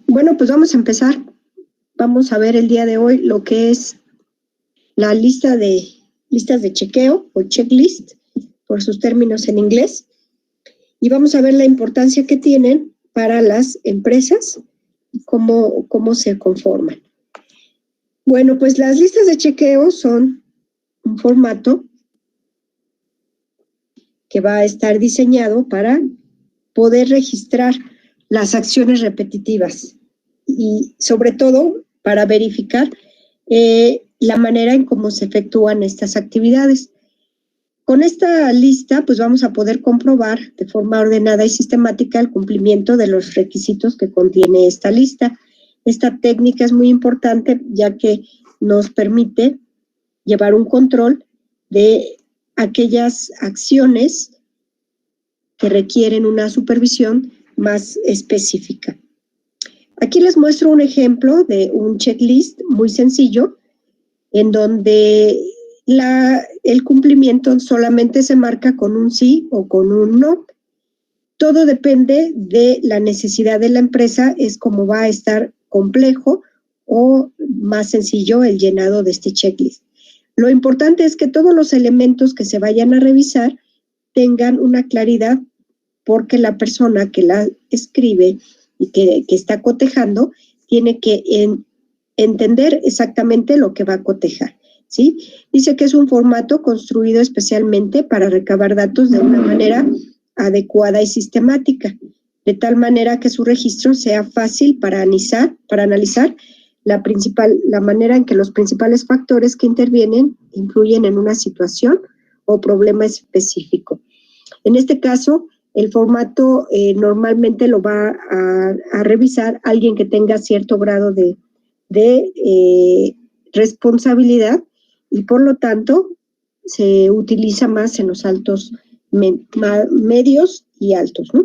Bueno, pues vamos a empezar. Vamos a ver el día de hoy lo que es la listas de chequeo o checklist, por sus términos en inglés. Y vamos a ver la importancia que tienen para las empresas y cómo se conforman. Bueno, pues las listas de chequeo son un formato que va a estar diseñado para poder registrar las acciones repetitivas y sobre todo para verificar la manera en cómo se efectúan estas actividades. Con esta lista, pues vamos a poder comprobar de forma ordenada y sistemática el cumplimiento de los requisitos que contiene esta lista. Esta técnica es muy importante ya que nos permite llevar un control de aquellas acciones que requieren una supervisión más específica. Aquí les muestro un ejemplo de un checklist muy sencillo en donde el cumplimiento solamente se marca con un sí o con un no. Todo depende de la necesidad de la empresa, es como va a estar complejo o más sencillo el llenado de este checklist. Lo importante es que todos los elementos que se vayan a revisar tengan una claridad porque la persona que la escribe y que está cotejando tiene que entender exactamente lo que va a cotejar, ¿sí? Dice que es un formato construido especialmente para recabar datos de una manera adecuada y sistemática, de tal manera que su registro sea fácil para analizar la manera en que los principales factores que intervienen influyen en una situación o problema específico. En este caso, el formato normalmente lo va a revisar alguien que tenga cierto grado de responsabilidad y por lo tanto se utiliza más en los altos, medios y altos, ¿no?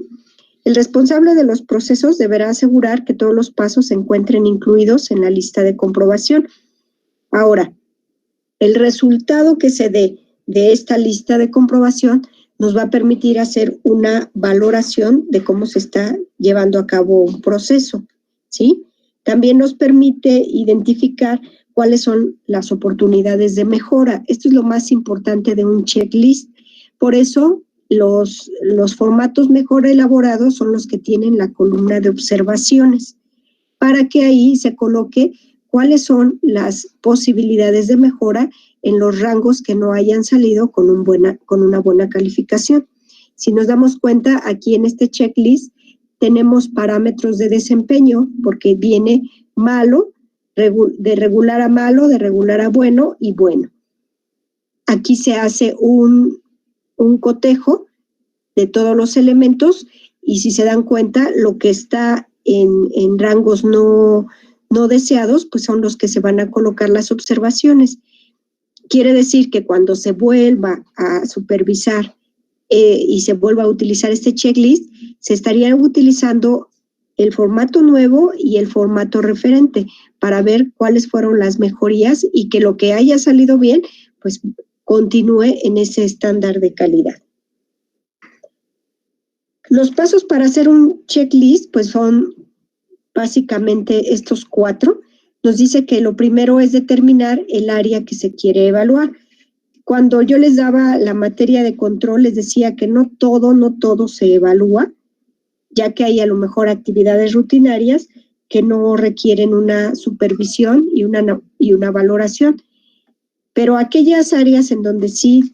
El responsable de los procesos deberá asegurar que todos los pasos se encuentren incluidos en la lista de comprobación. Ahora, el resultado que se dé de esta lista de comprobación nos va a permitir hacer una valoración de cómo se está llevando a cabo un proceso, ¿sí? También nos permite identificar cuáles son las oportunidades de mejora. Esto es lo más importante de un checklist. Por eso, los formatos mejor elaborados son los que tienen la columna de observaciones, para que ahí se coloque cuáles son las posibilidades de mejora en los rangos que no hayan salido con una buena calificación. Si nos damos cuenta, aquí en este checklist tenemos parámetros de desempeño, porque viene malo, de regular a malo, de regular a bueno y bueno. Aquí se hace un cotejo de todos los elementos y si se dan cuenta, lo que está en rangos no deseados, pues son los que se van a colocar las observaciones. Quiere decir que cuando se vuelva a supervisar y se vuelva a utilizar este checklist, se estaría utilizando el formato nuevo y el formato referente para ver cuáles fueron las mejorías y que lo que haya salido bien, pues continúe en ese estándar de calidad. Los pasos para hacer un checklist, pues son básicamente estos 4. Nos dice que lo primero es determinar el área que se quiere evaluar. Cuando yo les daba la materia de control, les decía que no todo se evalúa, ya que hay a lo mejor actividades rutinarias que no requieren una supervisión y una valoración. Pero aquellas áreas en donde sí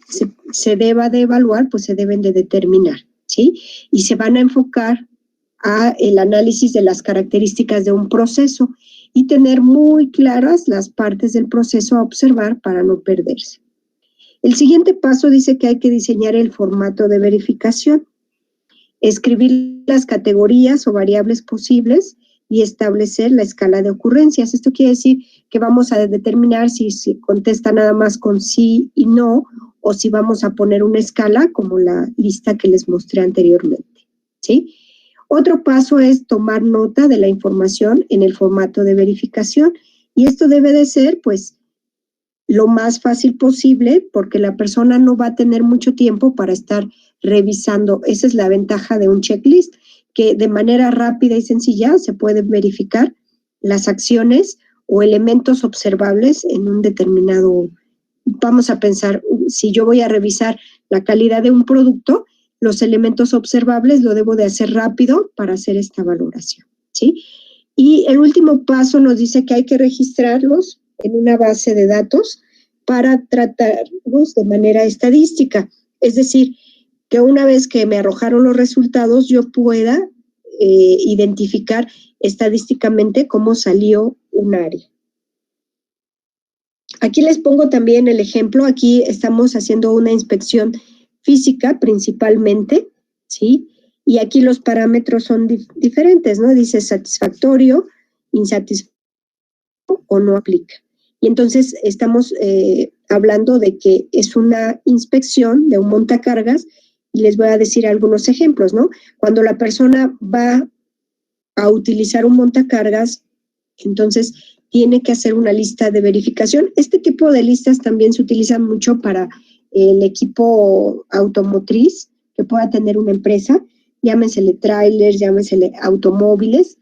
se deba de evaluar, pues se deben de determinar, ¿sí? Y se van a enfocar a el análisis de las características de un proceso y tener muy claras las partes del proceso a observar para no perderse. El siguiente paso dice que hay que diseñar el formato de verificación, escribir las categorías o variables posibles y establecer la escala de ocurrencias. Esto quiere decir que vamos a determinar si contesta nada más con sí y no, o si vamos a poner una escala como la lista que les mostré anteriormente, ¿sí? Otro paso es tomar nota de la información en el formato de verificación y esto debe de ser, pues, lo más fácil posible porque la persona no va a tener mucho tiempo para estar revisando. Esa es la ventaja de un checklist, que de manera rápida y sencilla se pueden verificar las acciones o elementos observables en un determinado. Vamos a pensar, si yo voy a revisar la calidad de un producto, los elementos observables lo debo de hacer rápido para hacer esta valoración, ¿sí? Y el último paso nos dice que hay que registrarlos en una base de datos para tratarlos de manera estadística. Es decir, que una vez que me arrojaron los resultados, yo pueda identificar estadísticamente cómo salió un área. Aquí les pongo también el ejemplo. Aquí estamos haciendo una inspección física principalmente, ¿sí? Y aquí los parámetros son diferentes, ¿no? Dice satisfactorio, insatisfactorio o no aplica. Y entonces estamos hablando de que es una inspección de un montacargas y les voy a decir algunos ejemplos, ¿no? Cuando la persona va a utilizar un montacargas, entonces tiene que hacer una lista de verificación. Este tipo de listas también se utilizan mucho para el equipo automotriz que pueda tener una empresa, llámensele trailers, llámensele automóviles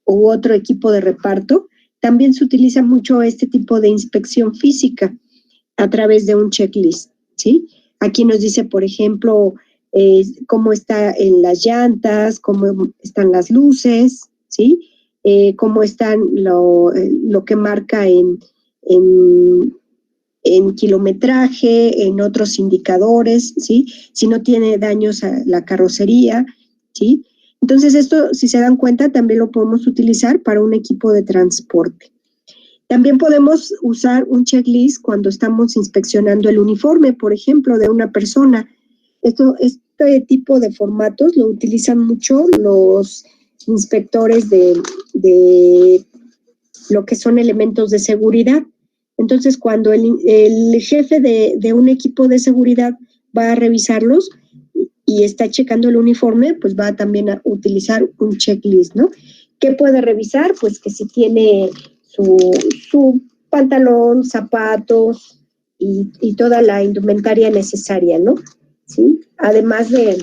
u otro equipo de reparto. También se utiliza mucho este tipo de inspección física a través de un checklist, ¿sí? Aquí nos dice, por ejemplo, cómo está en las llantas, cómo están las luces, ¿sí? Cómo están lo que marca en kilometraje, en otros indicadores, ¿sí? Si no tiene daños a la carrocería, ¿sí? Entonces esto, si se dan cuenta, también lo podemos utilizar para un equipo de transporte. También podemos usar un checklist cuando estamos inspeccionando el uniforme, por ejemplo, de una persona. Este tipo de formatos lo utilizan mucho los inspectores de lo que son elementos de seguridad. Entonces, cuando el jefe de un equipo de seguridad va a revisarlos y está checando el uniforme, pues va también a utilizar un checklist, ¿no? ¿Qué puede revisar? Pues que si tiene su pantalón, zapatos y toda la indumentaria necesaria, ¿no? ¿Sí? Además de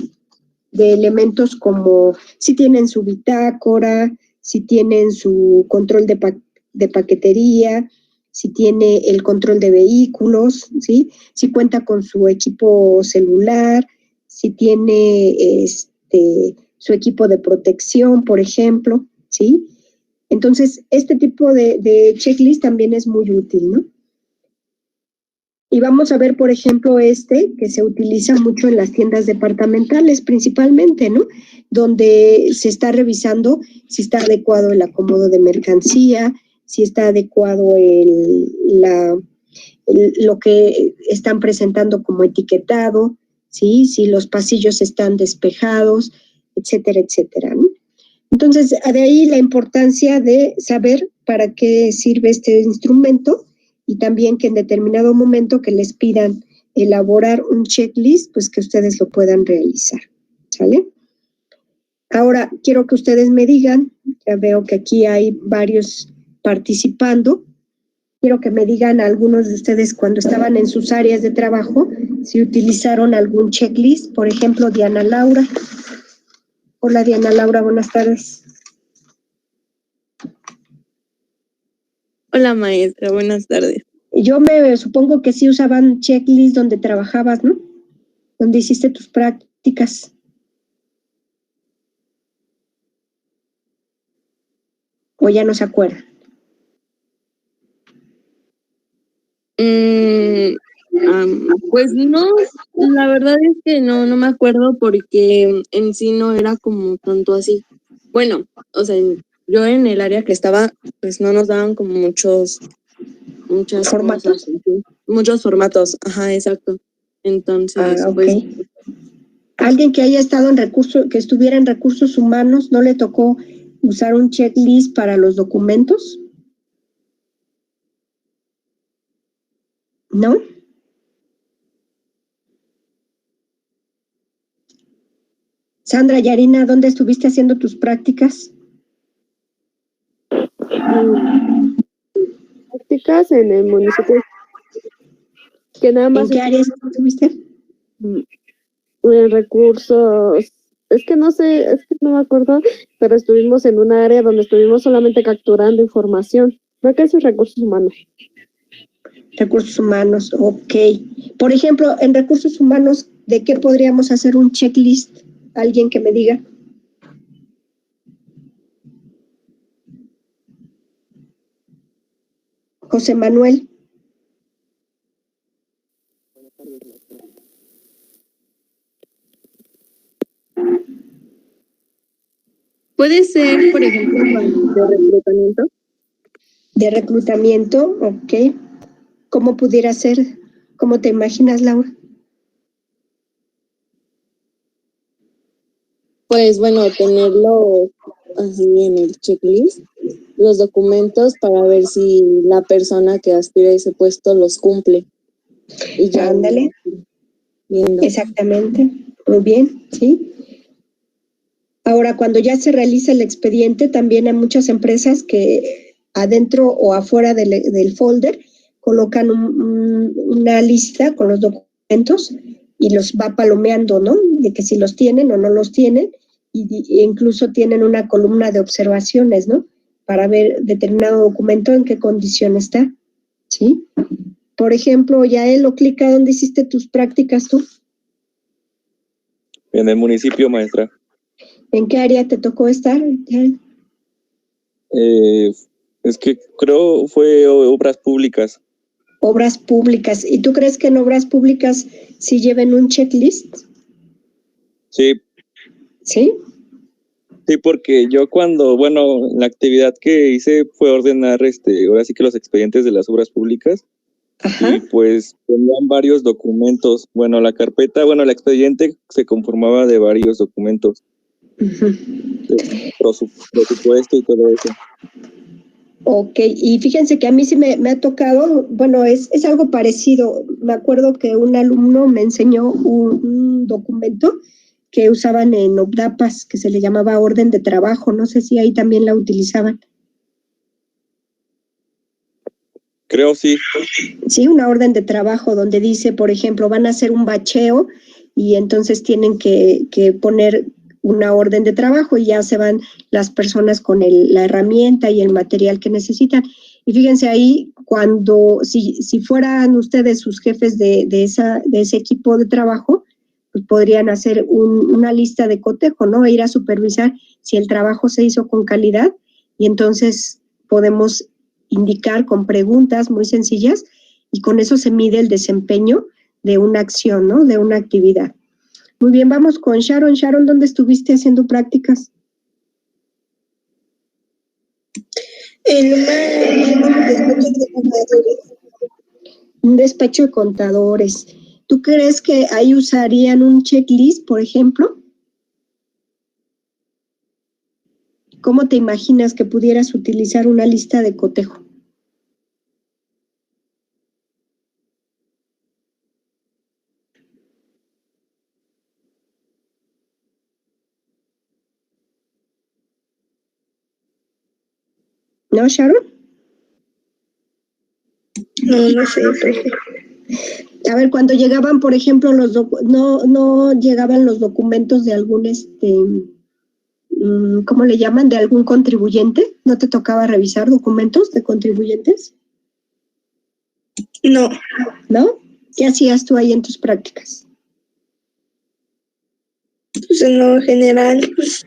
elementos como si tienen su bitácora, si tienen su control de paquetería, si tiene el control de vehículos, ¿sí? Si cuenta con su equipo celular, si tiene su equipo de protección, por ejemplo, ¿sí? Entonces, este tipo de checklist también es muy útil, ¿no? Y vamos a ver, por ejemplo, que se utiliza mucho en las tiendas departamentales principalmente, ¿no? Donde se está revisando si está adecuado el acomodo de mercancía, si está adecuado lo que están presentando como etiquetado, ¿sí? Si los pasillos están despejados, etcétera, etcétera, ¿no? Entonces, de ahí la importancia de saber para qué sirve este instrumento y también que en determinado momento que les pidan elaborar un checklist, pues que ustedes lo puedan realizar, ¿sale? Ahora, quiero que ustedes me digan, ya veo que aquí hay varios participando, quiero que me digan algunos de ustedes cuando estaban en sus áreas de trabajo, si utilizaron algún checklist, por ejemplo, Diana Laura. Hola, Diana Laura, buenas tardes. Hola, maestra, buenas tardes. Yo me supongo que sí usaban checklist donde trabajabas, ¿no? Donde hiciste tus prácticas. ¿O ya no se acuerdan? Pues no, la verdad es que no me acuerdo porque en sí no era como tanto así. Bueno, o sea, yo en el área que estaba, pues no nos daban como muchas ¿Formatos? cosas, muchos formatos, ajá, exacto. Entonces, okay. Pues alguien que haya estado que estuviera en recursos humanos, ¿no le tocó usar un checklist para los documentos? ¿No? Sandra Yarina, ¿dónde estuviste haciendo tus prácticas? Prácticas en el municipio. Que nada más ¿En qué áreas estuviste? En recursos Es que no sé, es que no me acuerdo, pero estuvimos en un área donde estuvimos solamente capturando información. Creo que eso es recursos humanos. Recursos humanos, ok. Por ejemplo, en recursos humanos, ¿de qué podríamos hacer un checklist? ¿Alguien que me diga? José Manuel. Puede ser, por ejemplo, de reclutamiento. De reclutamiento, ok. ¿Cómo pudiera ser? ¿Cómo te imaginas, Laura? Pues bueno, tenerlo así en el checklist, los documentos para ver si la persona que aspira a ese puesto los cumple. Y ya Ándale. viendo. Exactamente. Muy bien, sí. Ahora, cuando ya se realiza el expediente, también hay muchas empresas que adentro o afuera del folder colocan una lista con los documentos y los va palomeando, ¿no? De que si los tienen o no los tienen, e incluso tienen una columna de observaciones, ¿no? Para ver determinado documento en qué condición está, ¿sí? Por ejemplo, Yael o Clica, ¿dónde hiciste tus prácticas tú? En el municipio, maestra. ¿En qué área te tocó estar? Es que creo fue obras públicas. Obras públicas. ¿Y tú crees que en obras públicas sí lleven un checklist? Sí. ¿Sí? Sí, porque yo la actividad que hice fue ordenar, ahora sí que los expedientes de las obras públicas. Ajá. Y pues tenían varios documentos. Bueno, la carpeta, el expediente se conformaba de varios documentos. Uh-huh. De presupuesto y todo eso. Ok, y fíjense que a mí sí me ha tocado, es algo parecido. Me acuerdo que un alumno me enseñó un documento que usaban en OBDAPAS, que se le llamaba orden de trabajo. No sé si ahí también la utilizaban. Creo sí. Sí, una orden de trabajo donde dice, por ejemplo, van a hacer un bacheo y entonces tienen que poner una orden de trabajo y ya se van las personas con la herramienta y el material que necesitan. Y fíjense ahí, si fueran ustedes sus jefes de ese equipo de trabajo, pues podrían hacer una lista de cotejo, ¿no? Ir a supervisar si el trabajo se hizo con calidad y entonces podemos indicar con preguntas muy sencillas y con eso se mide el desempeño de una acción, ¿no? De una actividad. Muy bien, vamos con Sharon. Sharon, ¿dónde estuviste haciendo prácticas? En un despacho de contadores. ¿Tú crees que ahí usarían un checklist, por ejemplo? ¿Cómo te imaginas que pudieras utilizar una lista de cotejo? ¿No, Sharon? No sé. A ver, cuando llegaban, por ejemplo, no llegaban los documentos de algún, ¿cómo le llaman? De algún contribuyente. ¿No te tocaba revisar documentos de contribuyentes? No. ¿No? ¿Qué hacías tú ahí en tus prácticas? Pues en lo general, pues,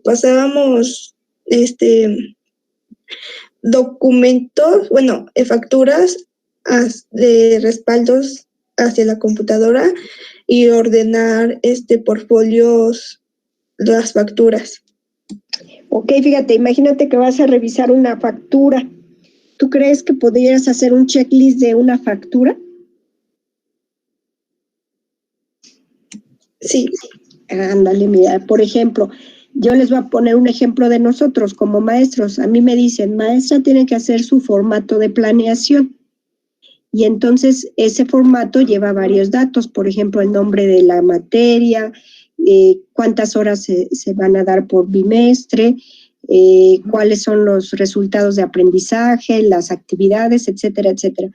pasábamos, documentos, facturas de respaldos hacia la computadora y ordenar, portfolios, las facturas. Ok, fíjate, imagínate que vas a revisar una factura. ¿Tú crees que podrías hacer un checklist de una factura? Sí. Ándale, mira, por ejemplo, yo les voy a poner un ejemplo de nosotros como maestros. A mí me dicen, maestra, tiene que hacer su formato de planeación. Y entonces ese formato lleva varios datos, por ejemplo, el nombre de la materia, cuántas horas se van a dar por bimestre, cuáles son los resultados de aprendizaje, las actividades, etcétera, etcétera.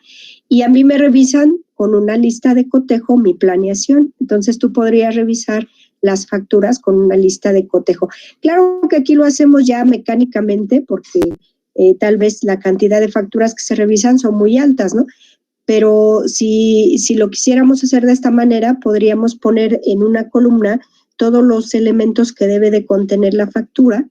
Y a mí me revisan con una lista de cotejo mi planeación. Entonces tú podrías revisar las facturas con una lista de cotejo. Claro que aquí lo hacemos ya mecánicamente porque tal vez la cantidad de facturas que se revisan son muy altas, ¿no? Pero si lo quisiéramos hacer de esta manera, podríamos poner en una columna todos los elementos que debe de contener la factura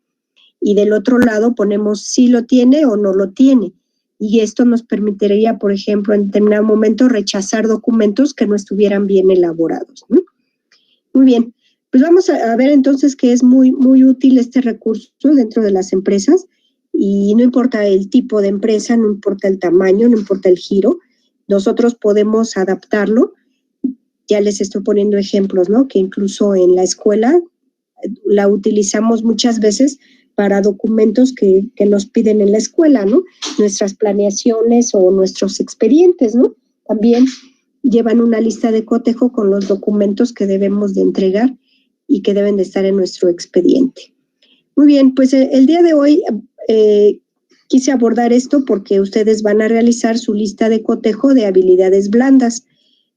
y del otro lado ponemos si lo tiene o no lo tiene. Y esto nos permitiría, por ejemplo, en determinado momento rechazar documentos que no estuvieran bien elaborados, ¿no? Muy bien, pues vamos a ver entonces que es muy, muy útil este recurso dentro de las empresas y no importa el tipo de empresa, no importa el tamaño, no importa el giro, nosotros podemos adaptarlo. Ya les estoy poniendo ejemplos, ¿no? Que incluso en la escuela la utilizamos muchas veces para documentos que nos piden en la escuela, ¿no? Nuestras planeaciones o nuestros expedientes, ¿no? También llevan una lista de cotejo con los documentos que debemos de entregar y que deben de estar en nuestro expediente. Muy bien, pues el día de hoy quise abordar esto porque ustedes van a realizar su lista de cotejo de habilidades blandas.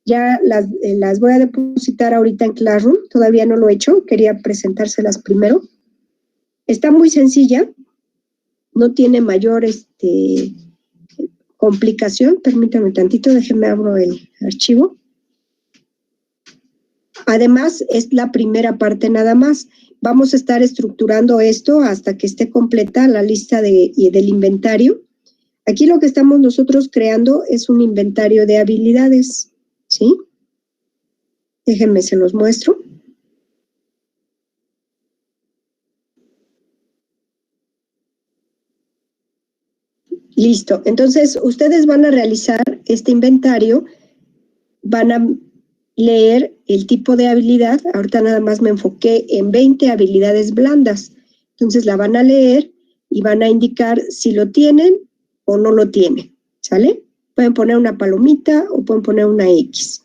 Ya las voy a depositar ahorita en Classroom, todavía no lo he hecho, quería presentárselas primero. Está muy sencilla, no tiene mayor complicación. Permítame tantito, déjenme abro el archivo. Además, es la primera parte nada más. Vamos a estar estructurando esto hasta que esté completa la lista del inventario. Aquí lo que estamos nosotros creando es un inventario de habilidades, ¿sí? Déjenme, se los muestro. Listo. Entonces, ustedes van a realizar este inventario, van a leer el tipo de habilidad. Ahorita nada más me enfoqué en 20 habilidades blandas. Entonces, la van a leer y van a indicar si lo tienen o no lo tienen, ¿sale? Pueden poner una palomita o pueden poner una X.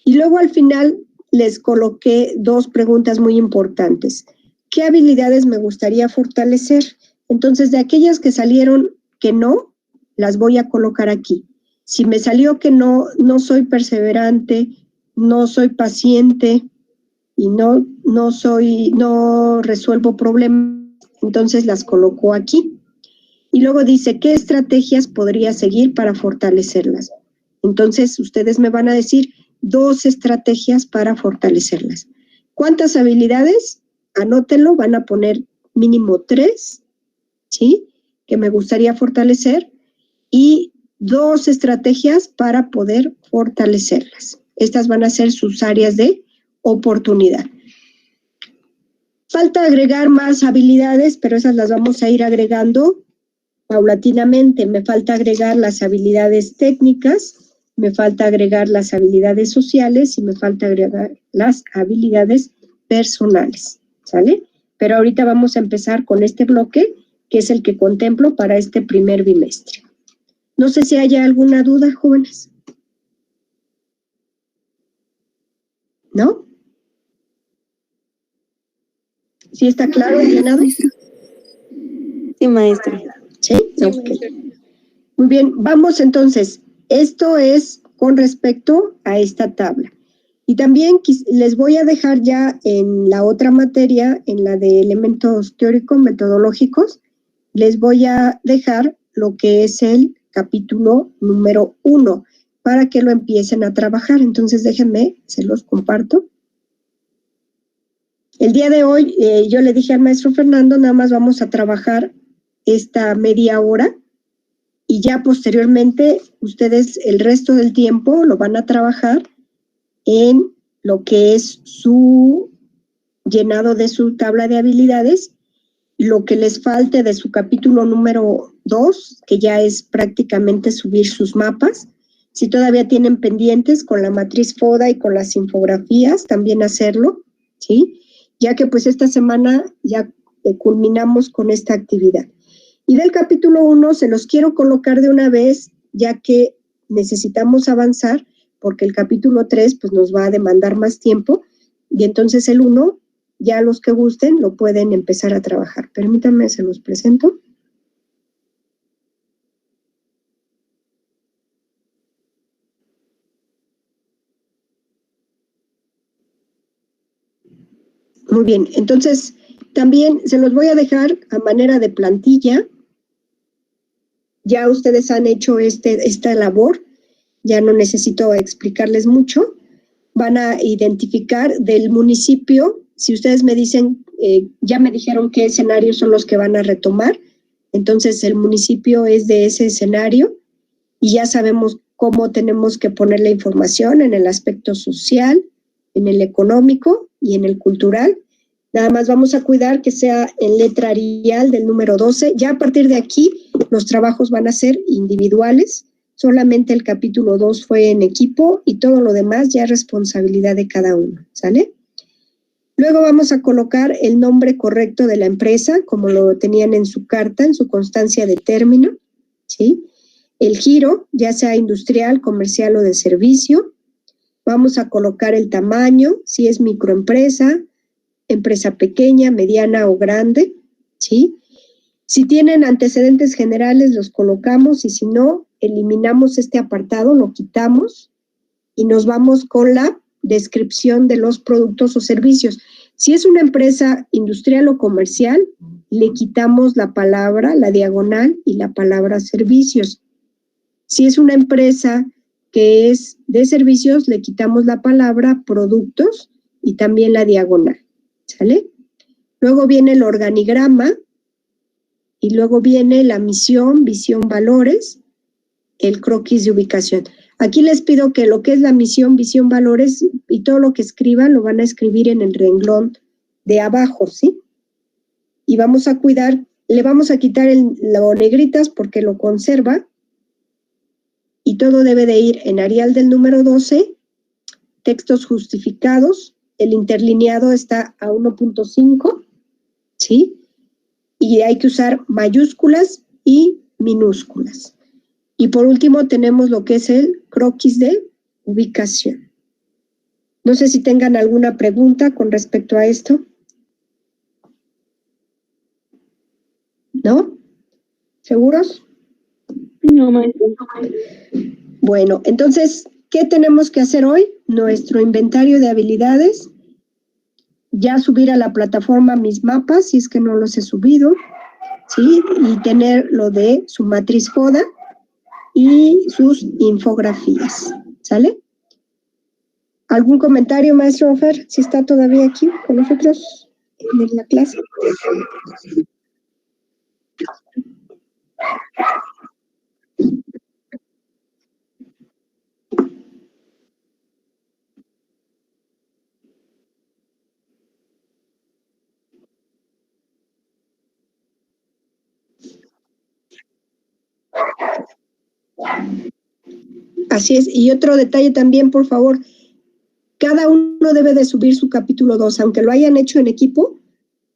Y luego al final les coloqué 2 preguntas muy importantes. ¿Qué habilidades me gustaría fortalecer? Entonces, de aquellas que salieron que no, las voy a colocar aquí. Si me salió que no soy perseverante, no soy paciente y no resuelvo problemas, entonces las coloco aquí. Y luego dice, ¿qué estrategias podría seguir para fortalecerlas? Entonces, ustedes me van a decir 2 estrategias para fortalecerlas. ¿Cuántas habilidades? Anótenlo, van a poner mínimo 3, ¿sí? Que me gustaría fortalecer y 2 estrategias para poder fortalecerlas. Estas van a ser sus áreas de oportunidad. Falta agregar más habilidades, pero esas las vamos a ir agregando paulatinamente. Me falta agregar las habilidades técnicas, me falta agregar las habilidades sociales y me falta agregar las habilidades personales, ¿sale? Pero ahorita vamos a empezar con este bloque, que es el que contemplo para este primer bimestre. No sé si haya alguna duda, jóvenes. ¿No? ¿Sí está claro, llenado? Sí, maestra. ¿Sí? Ok. Muy bien, vamos entonces. Esto es con respecto a esta tabla. Y también les voy a dejar ya en la otra materia, en la de elementos teóricos metodológicos, les voy a dejar lo que es el capítulo número 1 para que lo empiecen a trabajar. Entonces déjenme, se los comparto. El día de hoy yo le dije al maestro Fernando, nada más vamos a trabajar esta media hora y ya posteriormente ustedes el resto del tiempo lo van a trabajar en lo que es su llenado de su tabla de habilidades, lo que les falte de su capítulo número 2, que ya es prácticamente subir sus mapas. Si todavía tienen pendientes con la matriz FODA y con las infografías, también hacerlo, ¿sí? Ya que pues esta semana ya culminamos con esta actividad. Y del capítulo 1 se los quiero colocar de una vez, ya que necesitamos avanzar, porque el capítulo 3 pues nos va a demandar más tiempo, y entonces el 1, ya los que gusten, lo pueden empezar a trabajar. Permítanme, se los presento. Muy bien, entonces también se los voy a dejar a manera de plantilla. Ya ustedes han hecho esta labor, ya no necesito explicarles mucho. Van a identificar del municipio, si ustedes me dicen, ya me dijeron qué escenarios son los que van a retomar, entonces el municipio es de ese escenario y ya sabemos cómo tenemos que poner la información en el aspecto social, en el económico y en el cultural. Nada más vamos a cuidar que sea en letra Arial del número 12. Ya a partir de aquí los trabajos van a ser individuales. Solamente el capítulo 2 fue en equipo y todo lo demás ya es responsabilidad de cada uno, ¿sale? Luego vamos a colocar el nombre correcto de la empresa, como lo tenían en su carta, en su constancia de término, ¿sí? El giro, ya sea industrial, comercial o de servicio. Vamos a colocar el tamaño, si es microempresa, empresa pequeña, mediana o grande, ¿sí? Si tienen antecedentes generales, los colocamos y si no, eliminamos este apartado, lo quitamos y nos vamos con la descripción de los productos o servicios. Si es una empresa industrial o comercial, le quitamos la palabra, la diagonal y la palabra servicios. Si es una empresa que es de servicios, le quitamos la palabra productos y también la diagonal, ¿sale? Luego viene el organigrama y luego viene la misión, visión, valores, el croquis de ubicación. Aquí les pido que lo que es la misión, visión, valores y todo lo que escriban lo van a escribir en el renglón de abajo, ¿sí? Y vamos a cuidar, le vamos a quitar lo negritas porque lo conserva y todo debe de ir en Arial del número 12, textos justificados, el interlineado está a 1.5, ¿sí? Y hay que usar mayúsculas y minúsculas. Y por último tenemos lo que es el croquis de ubicación. No sé si tengan alguna pregunta con respecto a esto. ¿No? ¿Seguros? No, maestro. Bueno, entonces, ¿qué tenemos que hacer hoy? Nuestro inventario de habilidades. Ya subir a la plataforma mis mapas, si es que no los he subido, ¿sí? Y tener lo de su matriz FODA y sus infografías, ¿sale? ¿Algún comentario, maestro Ofer? Si está todavía aquí con nosotros en la clase. Así es. Y otro detalle también, por favor, cada uno debe de subir su capítulo 2, aunque lo hayan hecho en equipo,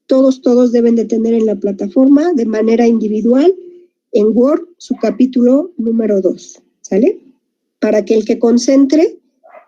todos deben de tener en la plataforma de manera individual, en Word, su capítulo número 2, ¿sale? Para que el que concentre